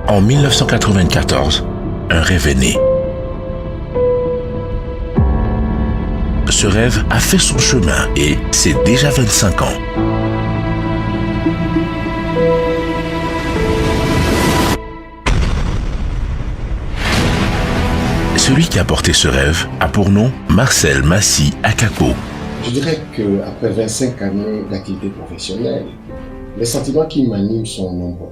En 1994, un rêve est né. Ce rêve a fait son chemin et c'est déjà 25 ans. Celui qui a porté ce rêve a pour nom Marcel Massy Akako. Je dirais qu'après 25 années d'activité professionnelle, les sentiments qui m'animent sont nombreux.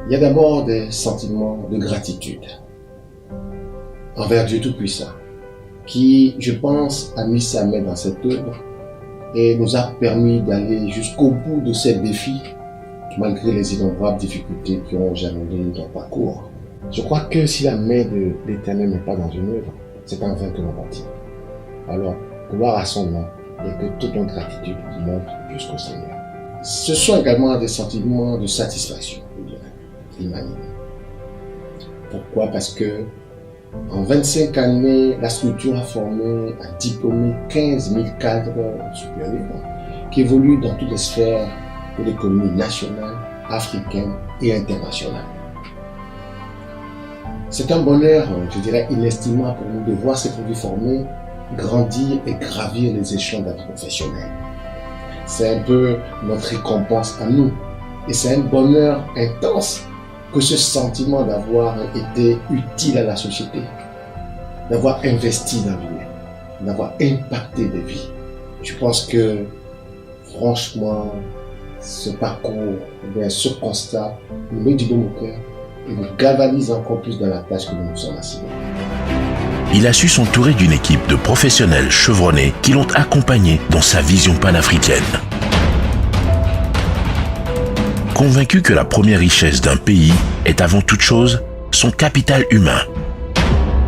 Il y a d'abord des sentiments de gratitude envers Dieu Tout-Puissant, qui, je pense, a mis sa main dans cette œuvre et nous a permis d'aller jusqu'au bout de ces défis, malgré les innombrables difficultés qui ont jalonné notre parcours. Je crois que si la main de l'Éternel n'est pas dans une œuvre, c'est en vain que l'on bâtit. Alors, gloire à son nom et que toute notre gratitude monte jusqu'au Seigneur. Ce sont également des sentiments de satisfaction, je dirais, qui m'animent. Pourquoi? Parce que en 25 années, la structure a formé, a diplômé 15 000 cadres supérieurs qui évoluent dans toutes les sphères de l'économie nationale, africaine et internationale. C'est un bonheur, je dirais, inestimable pour nous de voir ces produits formés grandir et gravir les échelons de la vie professionnelle. C'est un peu notre récompense à nous. Et c'est un bonheur intense que ce sentiment d'avoir été utile à la société, d'avoir investi dans l'humain, d'avoir impacté des vies. Je pense que, franchement, ce parcours, ce constat nous met du bon au cœur et nous galvanise encore plus dans la tâche que nous nous sommes assignés. Il a su s'entourer d'une équipe de professionnels chevronnés qui l'ont accompagné dans sa vision panafricaine. Convaincu que la première richesse d'un pays est avant toute chose son capital humain.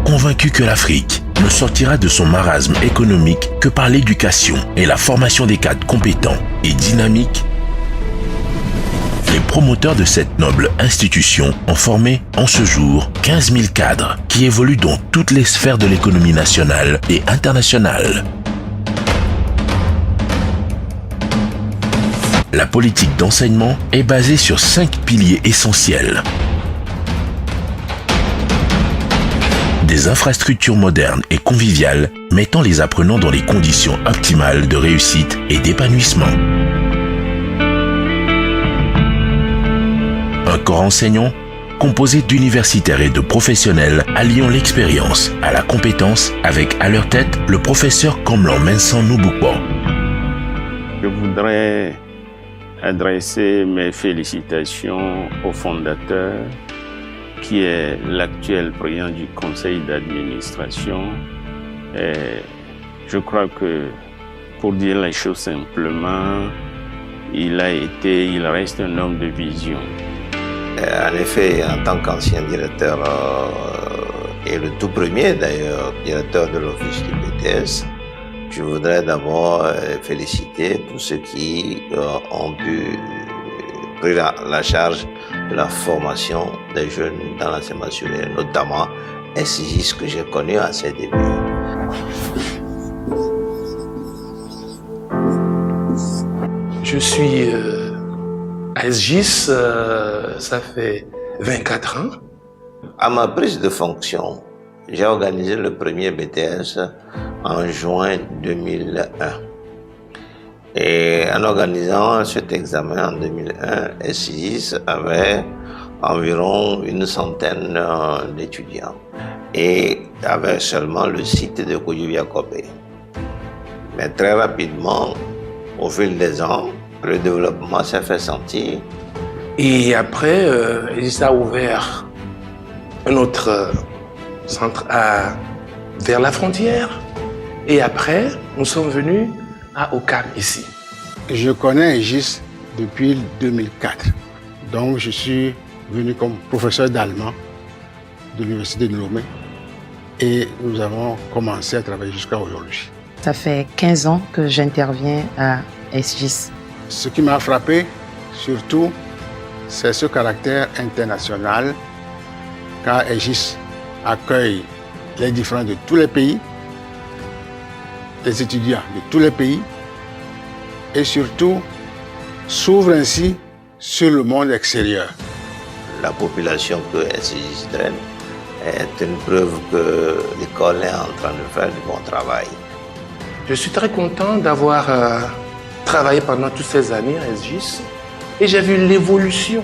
Convaincu que l'Afrique ne sortira de son marasme économique que par l'éducation et la formation des cadres compétents et dynamiques, les promoteurs de cette noble institution ont formé en ce jour 15 000 cadres qui évoluent dans toutes les sphères de l'économie nationale et internationale. La politique d'enseignement est basée sur 5 piliers essentiels. Des infrastructures modernes et conviviales mettant les apprenants dans les conditions optimales de réussite et d'épanouissement. Un corps enseignant composé d'universitaires et de professionnels alliant l'expérience à la compétence avec à leur tête le professeur Komlan Mensah Nouboupo. Je voudrais adresser mes félicitations au fondateur qui est l'actuel président du conseil d'administration. Et je crois que, pour dire les choses simplement, il reste un homme de vision. En effet, en tant qu'ancien directeur et le tout premier d'ailleurs directeur de l'office du BTS, je voudrais d'abord féliciter tous ceux qui ont pu prendre la charge de la formation des jeunes dans l'enseignement supérieur, notamment SIGIS que j'ai connu à ses débuts. Je suis à SGIS, ça fait 24 ans. À ma prise de fonction, j'ai organisé le premier BTS en juin 2001. Et en organisant cet examen en 2001, SIGIS avait environ une centaine d'étudiants et avait seulement le site de Kouyou-Yakobé. Mais très rapidement, au fil des ans, le développement s'est fait sentir. Et après, SGIS a ouvert un autre centre vers la frontière. Et après, nous sommes venus à Okap ici. Je connais SGIS depuis 2004. Donc je suis venu comme professeur d'allemand de l'université de Lomé. Et nous avons commencé à travailler jusqu'à aujourd'hui. Ça fait 15 ans que j'interviens à SGIS. Ce qui m'a frappé, surtout, c'est ce caractère international, car SGIS accueille les différents de tous les pays, les étudiants de tous les pays, et surtout s'ouvre ainsi sur le monde extérieur. la population que SGIS draine est une preuve que l'école est en train de faire du bon travail. Je suis très content d'avoir travaillé pendant toutes ces années à SGIS et j'ai vu l'évolution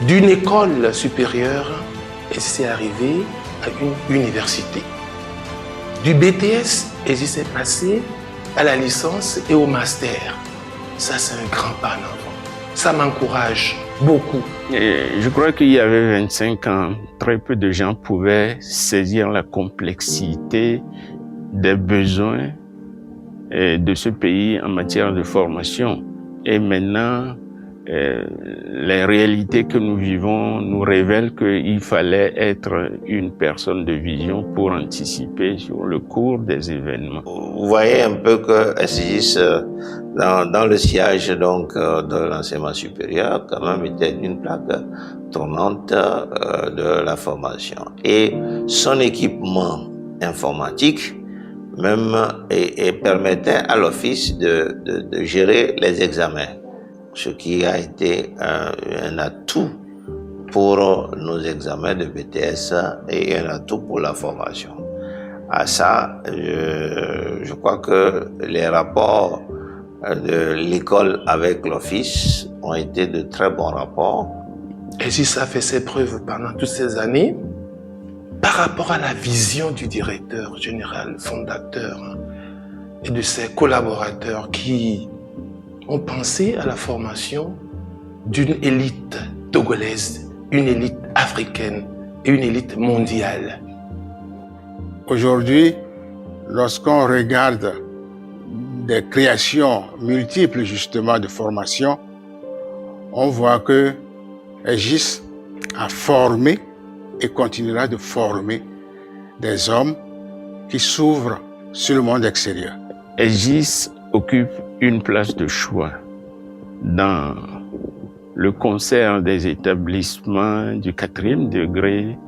d'une école supérieure et c'est arrivé à une université. Du BTS, et j'y est passé à la licence et au master. Ça, c'est un grand pas en avant. Ça m'encourage beaucoup. Et je crois qu'il y avait 25 ans, très peu de gens pouvaient saisir la complexité des besoins de ce pays en matière de formation. Et maintenant, les réalités que nous vivons nous révèlent qu'il fallait être une personne de vision pour anticiper sur le cours des événements. Vous voyez un peu que SGIS, dans le sillage donc de l'enseignement supérieur, quand même était une plaque tournante de la formation. Et son équipement informatique même et permettait à l'office de gérer les examens, ce qui a été un atout pour nos examens de BTS et un atout pour la formation. À ça, je crois que les rapports de l'école avec l'office ont été de très bons rapports. Et si ça fait ses preuves pendant toutes ces années, par rapport à la vision du directeur général, fondateur et de ses collaborateurs qui ont pensé à la formation d'une élite togolaise, une élite africaine et une élite mondiale. Aujourd'hui, lorsqu'on regarde des créations multiples justement de formation, on voit que SGIS a formé et continuera de former des hommes qui s'ouvrent sur le monde extérieur. SGIS occupe une place de choix dans le concert des établissements du 4e degré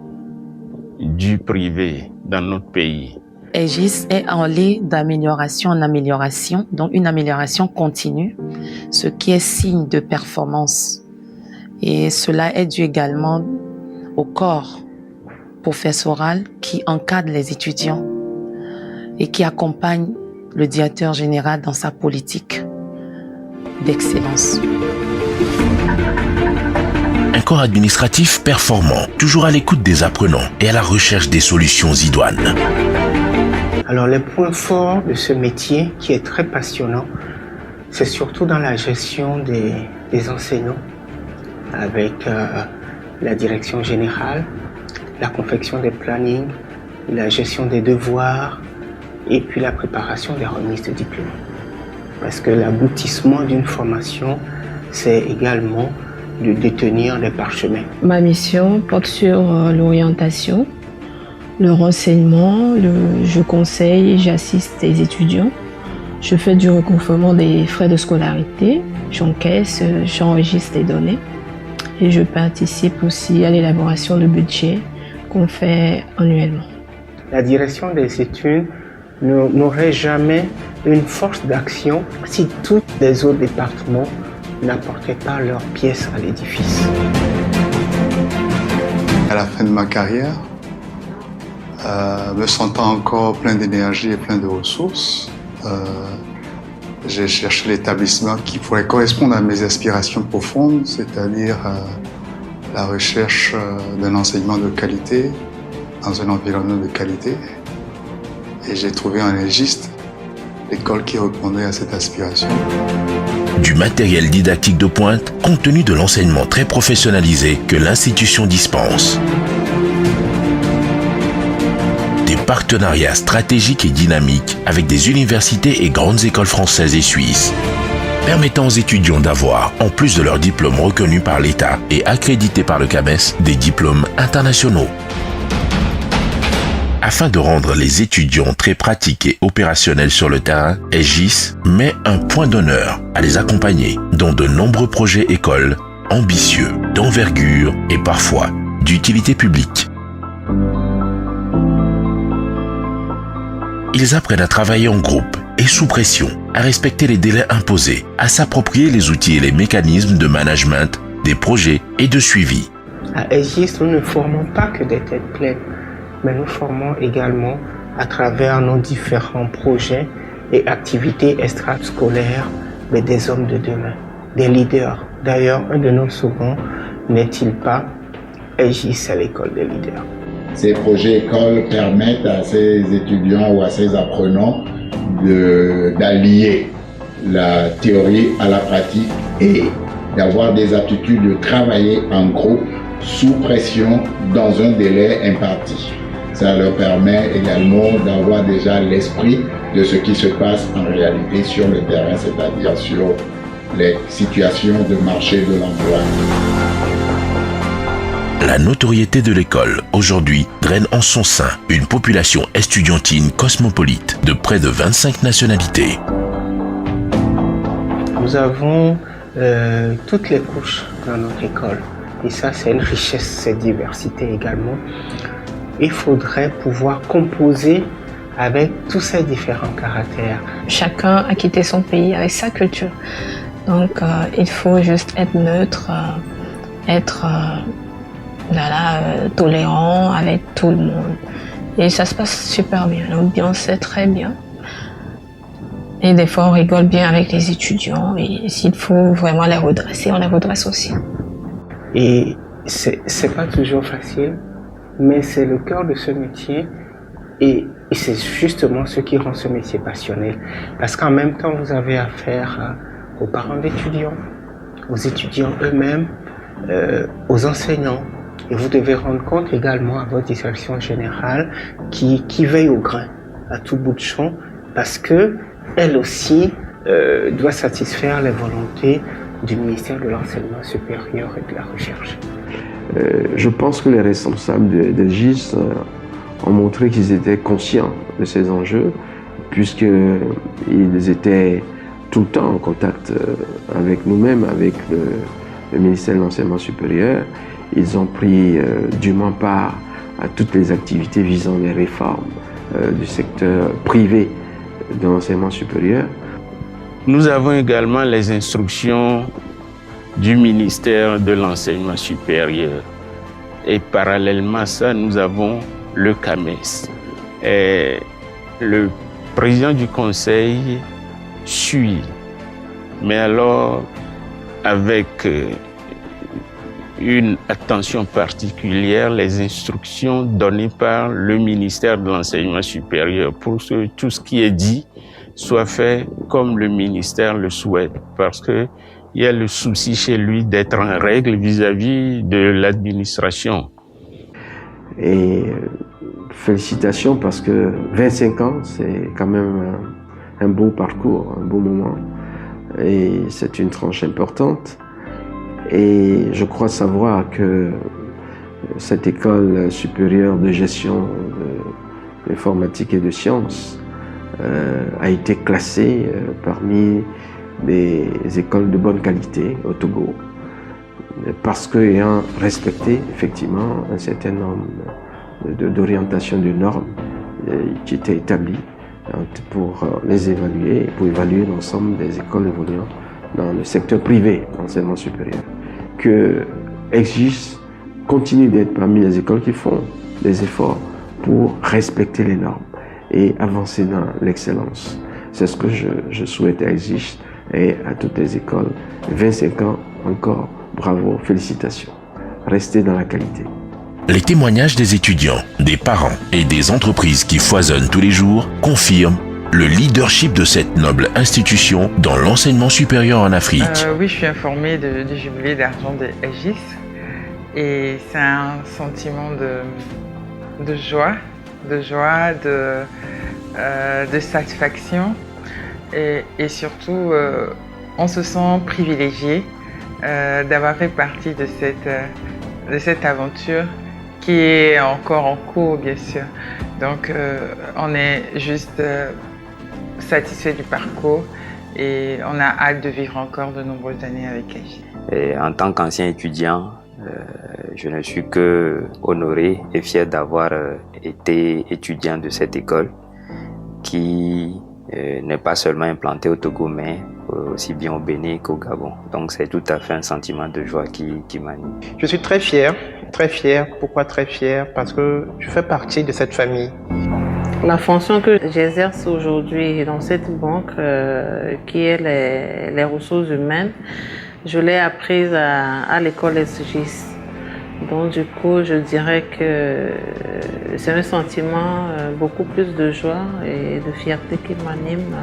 du privé dans notre pays. SGIS est allé d'amélioration en amélioration, donc une amélioration continue, ce qui est signe de performance. Et cela est dû également au corps professoral qui encadre les étudiants et qui accompagne le directeur général dans sa politique d'excellence. Un corps administratif performant, toujours à l'écoute des apprenants et à la recherche des solutions idoines. Alors les points forts de ce métier qui est très passionnant, c'est surtout dans la gestion des enseignants avec la direction générale, la confection des plannings, la gestion des devoirs et puis la préparation des remises de diplômes. Parce que l'aboutissement d'une formation, c'est également de détenir des parchemins. Ma mission porte sur l'orientation, le renseignement, je conseille, j'assiste les étudiants, je fais du recouvrement des frais de scolarité, j'encaisse, j'enregistre les données et je participe aussi à l'élaboration de budget qu'on fait annuellement. La direction des études n'aurait jamais une force d'action si tous les autres départements n'apportaient pas leur pièce à l'édifice. À la fin de ma carrière, me sentant encore plein d'énergie et plein de ressources, j'ai cherché l'établissement qui pourrait correspondre à mes aspirations profondes, c'est-à-dire la recherche d'un enseignement de qualité dans un environnement de qualité. Et j'ai trouvé en SGIS l'école qui répondait à cette aspiration. Du matériel didactique de pointe, compte tenu de l'enseignement très professionnalisé que l'institution dispense. Des partenariats stratégiques et dynamiques avec des universités et grandes écoles françaises et suisses, permettant aux étudiants d'avoir, en plus de leurs diplômes reconnus par l'État et accrédités par le CAMES, des diplômes internationaux. Afin de rendre les étudiants très pratiques et opérationnels sur le terrain, SGIS met un point d'honneur à les accompagner dans de nombreux projets écoles ambitieux, d'envergure et parfois d'utilité publique. Ils apprennent à travailler en groupe et sous pression, à respecter les délais imposés, à s'approprier les outils et les mécanismes de management des projets et de suivi. À Aegis, nous ne formons pas que des têtes pleines, mais nous formons également à travers nos différents projets et activités extrascolaires, mais des hommes de demain, des leaders. D'ailleurs, un de nos slogans n'est-il pas Aegis, c'est l'école des leaders. Ces projets écoles permettent à ces étudiants ou à ces apprenants d'allier la théorie à la pratique et d'avoir des aptitudes de travailler en groupe sous pression dans un délai imparti. Ça leur permet également d'avoir déjà l'esprit de ce qui se passe en réalité sur le terrain, c'est-à-dire sur les situations de marché de l'emploi. La notoriété de l'école, aujourd'hui, draine en son sein une population estudiantine cosmopolite de près de 25 nationalités. Nous avons toutes les couches dans notre école. Et ça, c'est une richesse, cette diversité également. Il faudrait pouvoir composer avec tous ces différents caractères. Chacun a quitté son pays avec sa culture. Donc, il faut juste être neutre, être tolérant avec tout le monde. Et ça se passe super bien. L'ambiance est très bien. Et des fois, on rigole bien avec les étudiants. Et s'il faut vraiment les redresser, on les redresse aussi. Et c'est pas toujours facile, mais c'est le cœur de ce métier. Et c'est justement ce qui rend ce métier passionnel. Parce qu'en même temps, vous avez affaire aux parents d'étudiants, aux étudiants eux-mêmes, aux enseignants. Et vous devez rendre compte également à votre direction générale qui veille au grain, à tout bout de champ, parce que elle aussi doit satisfaire les volontés du ministère de l'Enseignement supérieur et de la Recherche. Je pense que les responsables de GIS ont montré qu'ils étaient conscients de ces enjeux, puisqu'ils étaient tout le temps en contact avec nous-mêmes, avec le ministère de l'Enseignement supérieur. Ils ont pris dûment part à toutes les activités visant les réformes du secteur privé de l'enseignement supérieur. Nous avons également les instructions du ministère de l'Enseignement supérieur. Et parallèlement à ça, nous avons le CAMES. Et le président du conseil suit, mais alors avec une attention particulière les instructions données par le ministère de l'Enseignement supérieur pour que tout ce qui est dit soit fait comme le ministère le souhaite, parce que il y a le souci chez lui d'être en règle vis-à-vis de l'administration. Et félicitations parce que 25 ans, c'est quand même un beau parcours, un beau moment. Et c'est une tranche importante. Et je crois savoir que cette école supérieure de gestion d'informatique et de sciences a été classée parmi les écoles de bonne qualité au Togo, parce qu'ayant respecté effectivement un certain nombre d'orientations, de normes qui étaient établies pour les évaluer, pour évaluer l'ensemble des écoles évoluant dans le secteur privé d'enseignement supérieur. Que Aegis continue d'être parmi les écoles qui font des efforts pour respecter les normes et avancer dans l'excellence. C'est ce que je souhaite à Aegis et à toutes les écoles. 25 ans encore, bravo, félicitations. Restez dans la qualité. Les témoignages des étudiants, des parents et des entreprises qui foisonnent tous les jours confirment le leadership de cette noble institution dans l'enseignement supérieur en Afrique. Oui, je suis informée du jubilé d'argent de Aegis et c'est un sentiment de joie, de satisfaction et surtout on se sent privilégié d'avoir fait partie de cette aventure qui est encore en cours, bien sûr. Donc on est juste satisfait du parcours et on a hâte de vivre encore de nombreuses années avec Aegis. Et en tant qu'ancien étudiant, je ne suis que honoré et fier d'avoir été étudiant de cette école qui n'est pas seulement implanté au Togo, mais aussi bien au Bénin qu'au Gabon. Donc c'est tout à fait un sentiment de joie qui m'anime. Je suis très fier. Pourquoi très fier? Parce que je fais partie de cette famille. La fonction que j'exerce aujourd'hui dans cette banque, qui est les ressources humaines, je l'ai apprise à l'école SGIS. Donc du coup, je dirais que c'est un sentiment beaucoup plus de joie et de fierté qui m'anime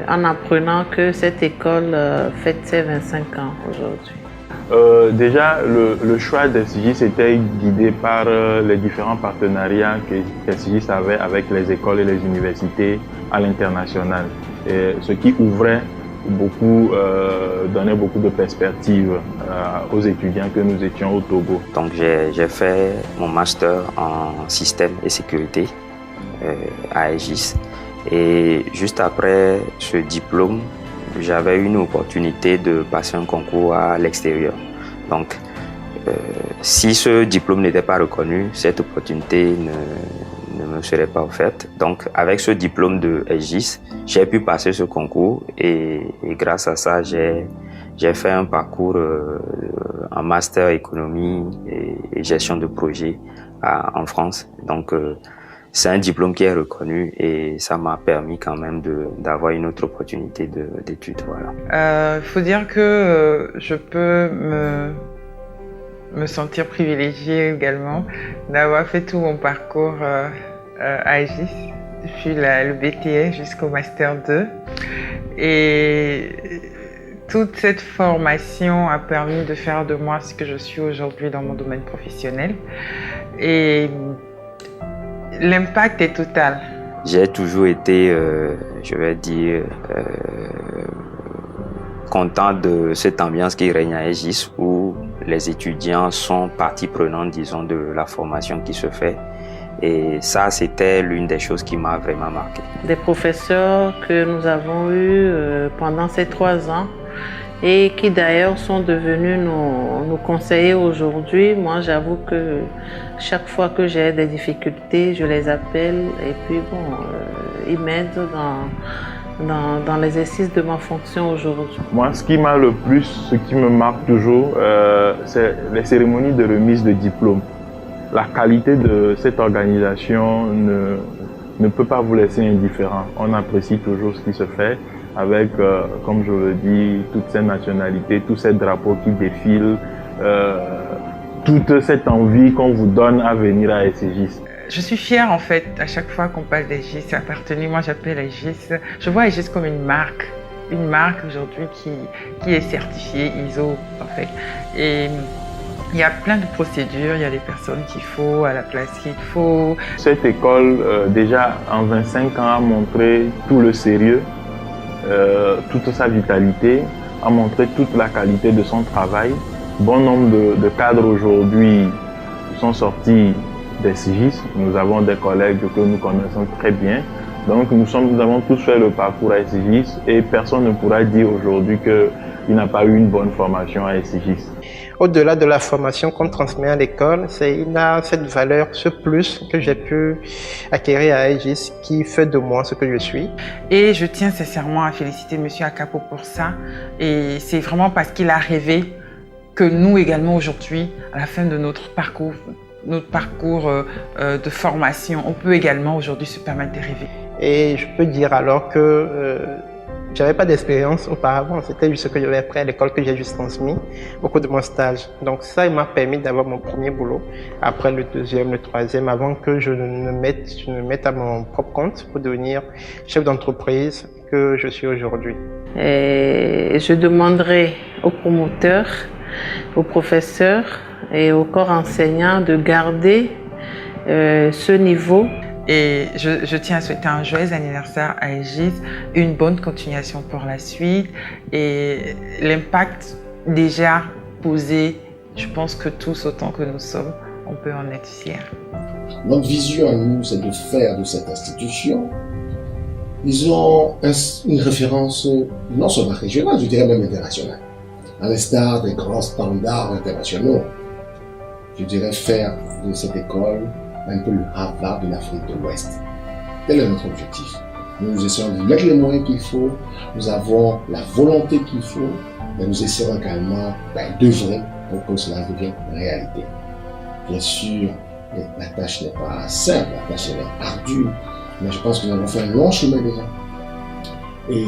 en apprenant que cette école fête ses 25 ans aujourd'hui. Déjà, le choix d'SGIS était guidé par les différents partenariats que SGIS avait avec les écoles et les universités à l'international, ce qui ouvrait beaucoup, donnait beaucoup de perspectives aux étudiants que nous étions au Togo. Donc j'ai fait mon master en système et sécurité à SGIS, et juste après ce diplôme, j'avais eu une opportunité de passer un concours à l'extérieur. Donc, si ce diplôme n'était pas reconnu, cette opportunité ne me serait pas offerte. Donc, avec ce diplôme de SGIS, j'ai pu passer ce concours et grâce à ça, j'ai fait un parcours en master économie et gestion de projet en France. Donc, c'est un diplôme qui est reconnu et ça m'a permis quand même d'avoir une autre opportunité d'études. Voilà. Faut dire que je peux me sentir privilégiée également d'avoir fait tout mon parcours à SGIS, depuis le BTS jusqu'au Master 2. Et toute cette formation a permis de faire de moi ce que je suis aujourd'hui dans mon domaine professionnel. Et l'impact est total. J'ai toujours été, je vais dire, content de cette ambiance qui règne à SGIS où les étudiants sont partie prenante, disons, de la formation qui se fait. Et ça, c'était l'une des choses qui m'a vraiment marqué. Des professeurs que nous avons eus pendant ces 3 ans et qui d'ailleurs sont devenus nos conseillers aujourd'hui. Moi, j'avoue que chaque fois que j'ai des difficultés, je les appelle et puis bon, ils m'aident dans l'exercice de ma fonction aujourd'hui. Moi, ce qui m'a le plus, ce qui me marque toujours, c'est les cérémonies de remise de diplôme. La qualité de cette organisation ne peut pas vous laisser indifférent. On apprécie toujours ce qui se fait avec, comme je le dis, toutes ces nationalités, tous ces drapeaux qui défilent, toute cette envie qu'on vous donne à venir à SGIS. Je suis fière en fait, à chaque fois qu'on parle d'SGIS, appartenu, moi j'appelle SGIS, je vois SGIS comme une marque aujourd'hui qui est certifiée ISO en fait. Et il y a plein de procédures, il y a des personnes qu'il faut, à la place qu'il faut. Cette école, déjà en 25 ans, a montré tout le sérieux, toute sa vitalité, a montré toute la qualité de son travail. Bon nombre de cadres aujourd'hui sont sortis des SGIS. Nous avons des collègues que nous connaissons très bien. Donc nous avons tous fait le parcours à SGIS et personne ne pourra dire aujourd'hui qu'il n'a pas eu une bonne formation à SGIS. Au-delà de la formation qu'on transmet à l'école, il a cette valeur, ce plus que j'ai pu acquérir à SGIS qui fait de moi ce que je suis. Et je tiens sincèrement à féliciter M. Akapo pour ça. Et c'est vraiment parce qu'il a rêvé que nous également aujourd'hui, à la fin de notre parcours de formation, on peut également aujourd'hui se permettre de rêver. Et je peux dire alors que j'avais pas d'expérience auparavant, c'était juste ce que j'avais appris à l'école que j'ai juste transmis au cours de mon stage. Donc ça, il m'a permis d'avoir mon premier boulot, après le deuxième, le troisième, avant que je ne mette à mon propre compte pour devenir chef d'entreprise que je suis aujourd'hui. Et je demanderai aux promoteurs, aux professeurs et au corps enseignant de garder ce niveau. Et je tiens à souhaiter un joyeux anniversaire à SGIS, une bonne continuation pour la suite et l'impact déjà posé, je pense que tous autant que nous sommes, on peut en être fiers. Notre vision à nous, c'est de faire de cette institution, disons, une référence non seulement régionale, je dirais même internationale. À l'instar des grands standards internationaux, je dirais faire de cette école un peu le Harvard de l'Afrique de l'Ouest. Tel est notre objectif. Nous essayons de mettre les moyens qu'il faut, nous avons la volonté qu'il faut, mais nous essayons également d'œuvrer pour que cela devienne réalité. Bien sûr, la tâche n'est pas simple, la tâche est ardue, mais je pense que nous avons fait un long chemin déjà. Et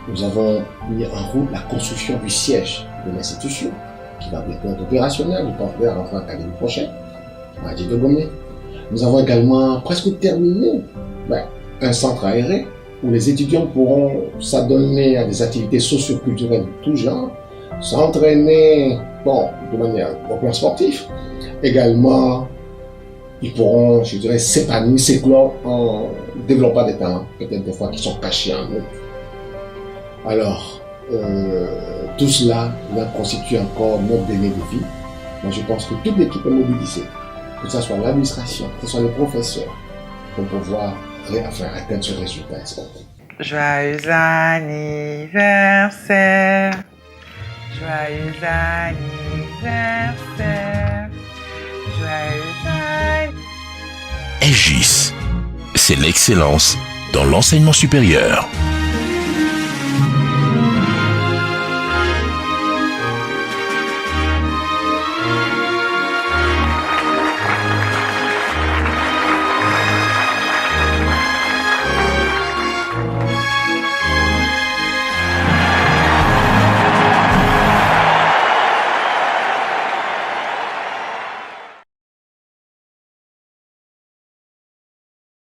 nous avons mis en route la construction du siège de l'institution, qui va bientôt être opérationnel, nous pensons rentrer en l'année prochaine, à Djidogomé. Nous avons également presque terminé un centre aéré où les étudiants pourront s'adonner à des activités socio-culturelles de tout genre, s'entraîner de manière au plan sportif. Également, ils pourront, je dirais, s'épanouir, s'éclore en développant des talents, peut-être des fois qui sont cachés en eux. Alors, tout cela constitue encore notre délai de vie. Mais je pense que toute l'équipe est mobilisée, que ce soit l'administration, que ce soit les professeurs, pour pouvoir atteindre ce résultat escompté. Joyeux anniversaire, joyeux anniversaire, joyeux anniversaire. Aegis, c'est l'excellence dans l'enseignement supérieur.